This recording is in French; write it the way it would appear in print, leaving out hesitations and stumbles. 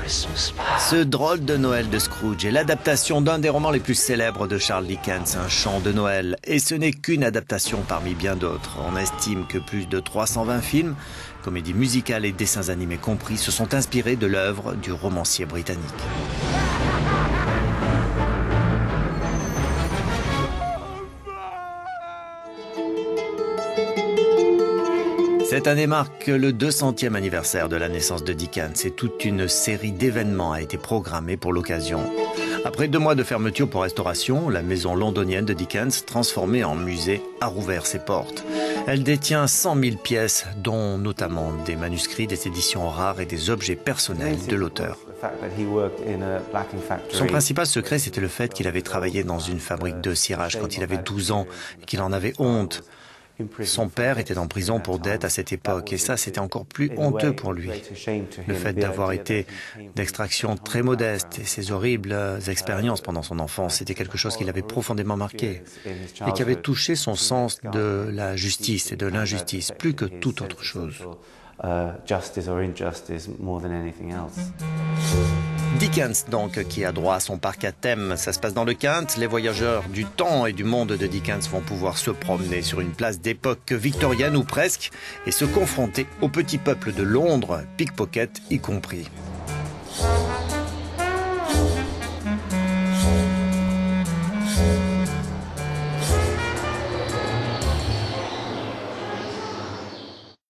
Ce drôle de Noël de Scrooge est l'adaptation d'un des romans les plus célèbres de Charles Dickens, Un chant de Noël. Et ce n'est qu'une adaptation parmi bien d'autres. On estime que plus de 320 films, comédies musicales et dessins animés compris, se sont inspirés de l'œuvre du romancier britannique. Cette année marque le 200e anniversaire de la naissance de Dickens et toute une série d'événements a été programmée pour l'occasion. Après 2 mois de fermeture pour restauration, la maison londonienne de Dickens, transformée en musée, a rouvert ses portes. Elle détient 100 000 pièces, dont notamment des manuscrits, des éditions rares et des objets personnels de l'auteur. Son principal secret, c'était le fait qu'il avait travaillé dans une fabrique de cirage quand il avait 12 ans et qu'il en avait honte. Son père était en prison pour dette à cette époque et ça, c'était encore plus honteux pour lui. Le fait d'avoir été d'extraction très modeste et ses horribles expériences pendant son enfance, c'était quelque chose qui l'avait profondément marqué et qui avait touché son sens de la justice et de l'injustice plus que toute autre chose. Dickens donc, qui a droit à son parc à thème. Ça se passe dans le Kent. Les voyageurs du temps et du monde de Dickens vont pouvoir se promener sur une place d'époque victorienne ou presque et se confronter au petit peuple de Londres, pickpocket y compris.